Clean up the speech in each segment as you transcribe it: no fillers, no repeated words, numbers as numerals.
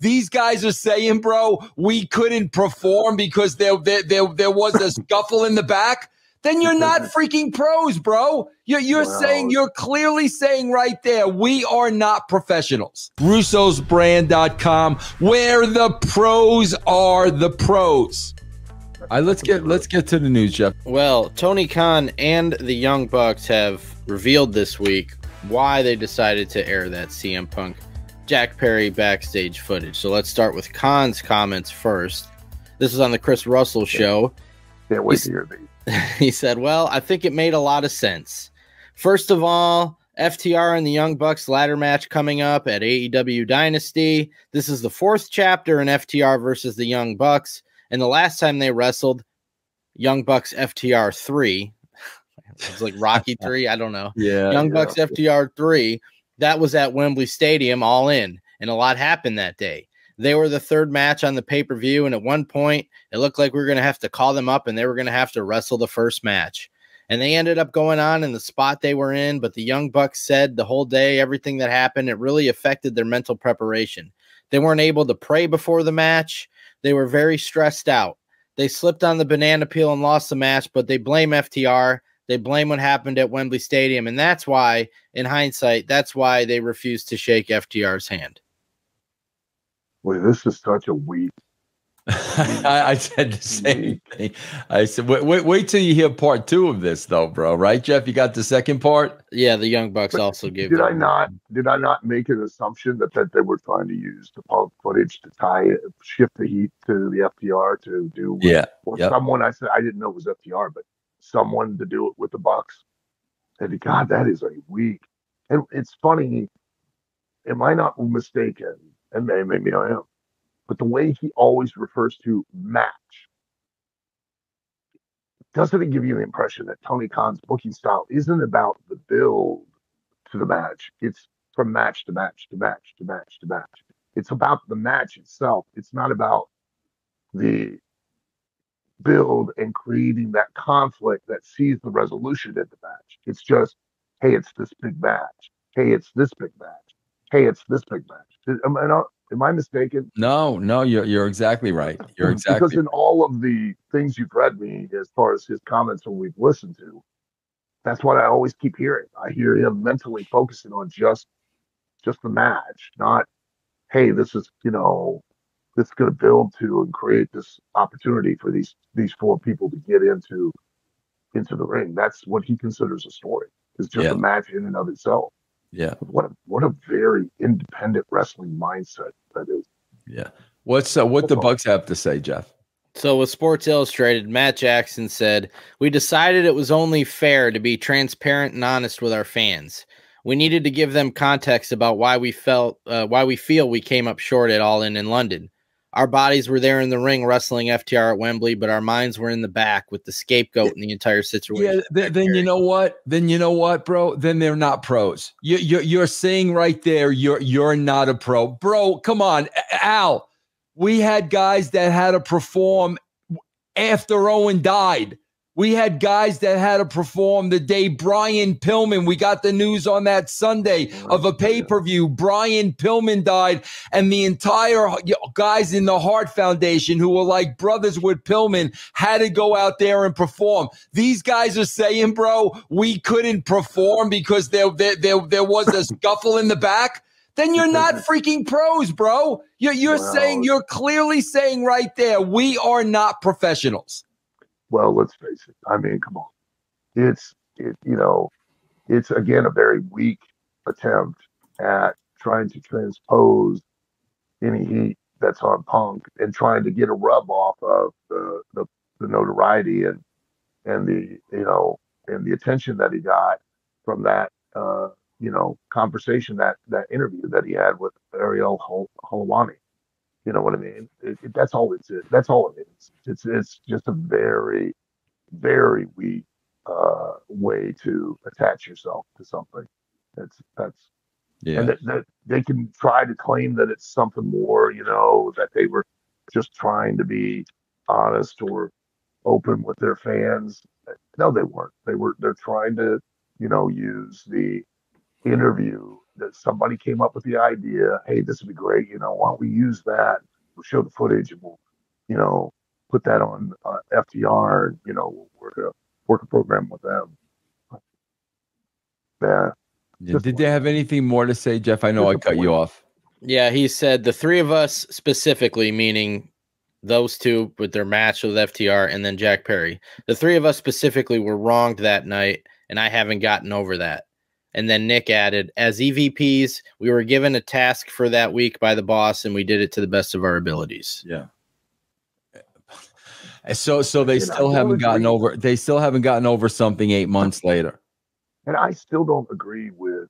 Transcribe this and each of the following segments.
These guys are saying, bro, we couldn't perform because there was a scuffle in the back. Then you're not freaking pros, bro. You're clearly saying right there, we are not professionals. Russo'sBrand.com, where the pros are the pros. All right, let's get to the news, Jeff. Well, Tony Khan and the Young Bucks have revealed this week why they decided to air that CM Punk Jack Perry backstage footage. So let's start with Khan's comments first. This is on the Chris Russell show. Can't wait to hear these. He said, well, I think it made a lot of sense. First of all, FTR and the Young Bucks ladder match coming up at AEW Dynasty. This is the 4th chapter in FTR versus the Young Bucks. And the last time they wrestled, Young Bucks FTR 3. It's like Rocky 3. I don't know. Young Bucks FTR 3. That was at Wembley Stadium, all in. And a lot happened that day. They were the 3rd match on the pay-per-view, and at one point, it looked like we were going to have to call them up, and they were going to have to wrestle the first match. And they ended up going on in the spot they were in, but the Young Bucks said the whole day, everything that happened, it really affected their mental preparation. They weren't able to pray before the match. They were very stressed out. They slipped on the banana peel and lost the match, but they blame FTR. They blame what happened at Wembley Stadium, and that's why, in hindsight, that's why they refused to shake FTR's hand. Boy, this is such a weak. I said the same thing. I said, wait till you hear part 2 of this, though, bro. Right, Jeff? You got the second part? Yeah, the Young Bucks also gave. Did I not make an assumption that they were trying to use the Punk footage to shift the heat to the FTR to do? Someone I said I didn't know it was FTR, but someone to do it with the Bucks. And God, that is a weak. And it's funny. Am I not mistaken? And maybe I am. But the way he always refers to match, doesn't it give you the impression that Tony Khan's booking style isn't about the build to the match? It's from match to match to match to match to match. It's about the match itself. It's not about the build and creating that conflict that sees the resolution in the match. It's just, hey, it's this big match. Hey, it's this big match. Hey, it's this big match. Am I mistaken? No, you're exactly right. You're exactly because in all of the things you've read me, as far as his comments when we've listened to, that's what I always keep hearing. I hear him mentally focusing on just the match, not, hey, this is this is going to build to and create this opportunity for these 4 people to get into the ring. That's what he considers a story. It's just a match in and of itself. Yeah. What a very independent wrestling mindset that is. Yeah. What the Bucks have to say, Jeff? So with Sports Illustrated, Matt Jackson said, "We decided it was only fair to be transparent and honest with our fans. We needed to give them context about why we feel we came up short at All In London. Our bodies were there in the ring wrestling FTR at Wembley, but our minds were in the back with the scapegoat in the entire situation." Yeah, then you know what? Bro? Then they're not pros. You're saying right there, you're not a pro. Bro, come on, Al. We had guys that had to perform after Owen died. We had guys that had to perform the day Brian Pillman. We got the news on that Sunday of a pay-per-view. Brian Pillman died, and the entire guys in the Hart Foundation who were like brothers with Pillman had to go out there and perform. These guys are saying, bro, we couldn't perform because there was a scuffle in the back. Then you're not freaking pros, bro. You're clearly saying right there, we are not professionals. Well, let's face it. I mean, come on. It's again a very weak attempt at trying to transpose any heat that's on Punk and trying to get a rub off of the notoriety and the and the attention that he got from that conversation, that interview that he had with Ariel Helwani. You know what I mean? That's all it is. That's all it is. It's just a very, very weak way to attach yourself to something. And they can try to claim that it's something more, that they were just trying to be honest or open with their fans. No, they weren't. They're trying to, use the interview that somebody came up with the idea. Hey, this would be great. You know, why don't we use that? We'll show the footage, and we'll, you know, put that on FTR. And, you know, we'll work a program with them. Yeah. Did they have anything more to say, Jeff? I know I cut you off. Yeah, he said the three of us specifically, meaning those two with their match with FTR and then Jack Perry, the three of us specifically were wronged that night, and I haven't gotten over that. And then Nick added, as EVPs, we were given a task for that week by the boss, and we did it to the best of our abilities. Yeah. So they still haven't gotten over. They still haven't gotten over something 8 months later. And I still don't agree with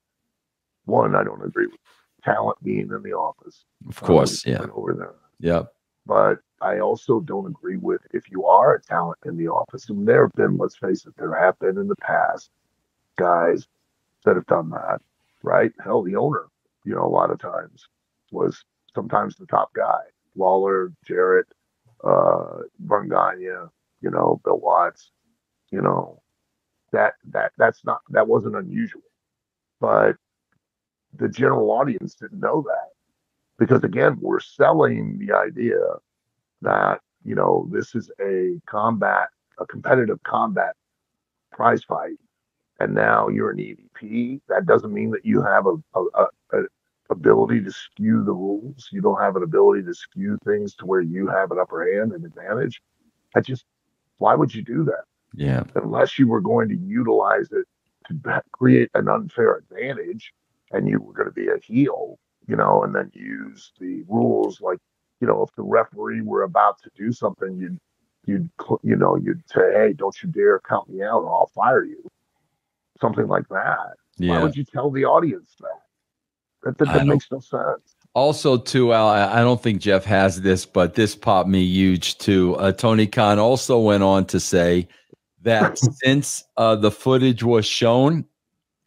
one. I don't agree with talent being in the office. Of course, yeah. Over there. Yeah. But I also don't agree with if you are a talent in the office, and there have been, let's face it, there have been in the past guys that have done that, right? Hell, the owner, you know, a lot of times was sometimes the top guy. Lawler, Jarrett, Bunganya, you know, Bill Watts, you know, that wasn't unusual. But the general audience didn't know that. Because again, we're selling the idea that, you know, this is a competitive combat prize fight, and now you're an EVP. That doesn't mean that you have a ability to skew the rules. You don't have an ability to skew things to where you have an upper hand and advantage. Why would you do that? Yeah. Unless you were going to utilize it to create an unfair advantage, and you were going to be a heel, you know, and then use the rules like, you know, if the referee were about to do something, you'd say, hey, don't you dare count me out or I'll fire you. Something like that. Yeah. Why would you tell the audience that? That makes no sense. Also, too, Al, I don't think Jeff has this, but this popped me huge, too. Tony Khan also went on to say that since the footage was shown,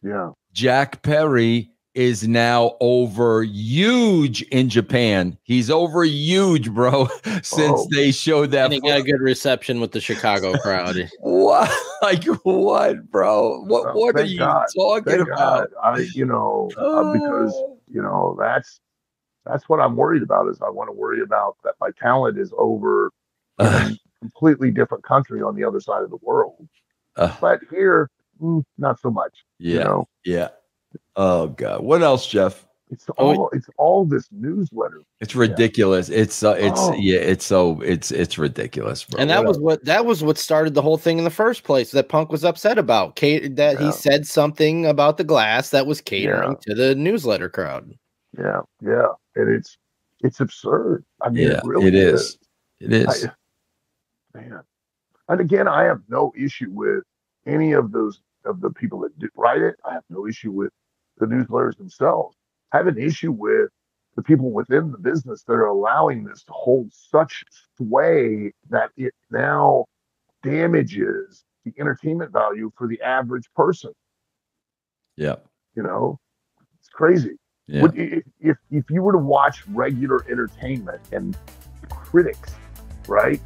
yeah, Jack Perry is now over huge in Japan. He's over huge, bro, since they showed that. And he got a good reception with the Chicago crowd. What? Like what, bro? What are you talking about? Because, you know, that's what I'm worried about. Is I want to worry about that my talent is over in a completely different country on the other side of the world. But here, not so much. Yeah. You know? Yeah. Oh God. What else, Jeff? It's all this newsletter. It's ridiculous. It's ridiculous, bro. And that was what started the whole thing in the first place that Punk was upset about. He said something about the glass that was catering to the newsletter crowd. Yeah. Yeah. And it's absurd. I mean, it really is. It is. Man. And again, I have no issue with any of the people that write it. I have no issue with the newsletters themselves. I have an issue with the people within the business that are allowing this to hold such sway that it now damages the entertainment value for the average person. Yeah. You know, it's crazy. Yeah. If you were to watch regular entertainment and critics, right?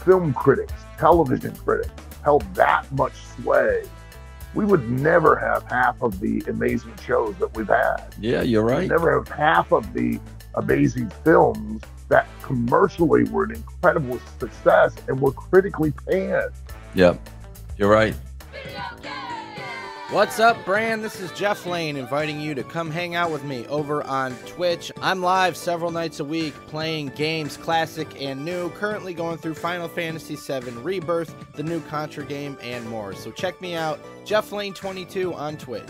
Film critics, television critics held that much sway, we would never have half of the amazing shows that we've had. Yeah, you're right. We'd never have half of the amazing films that commercially were an incredible success and were critically panned. Yep, you're right. What's up, Brand? This is Jeff Lane inviting you to come hang out with me over on Twitch. I'm live several nights a week playing games, classic and new, currently going through Final Fantasy VII Rebirth, the new Contra game, and more. So check me out, Jeff Lane 22 on Twitch.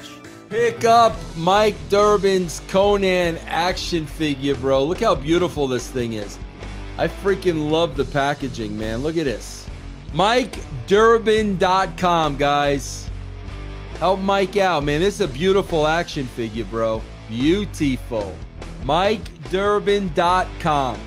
Pick up Mike Durbin's Conan action figure, bro. Look how beautiful this thing is. I freaking love the packaging, man. Look at this. MikeDurbin.com, guys. Help Mike out, man. This is a beautiful action figure, bro. Beautiful. MikeDurbin.com.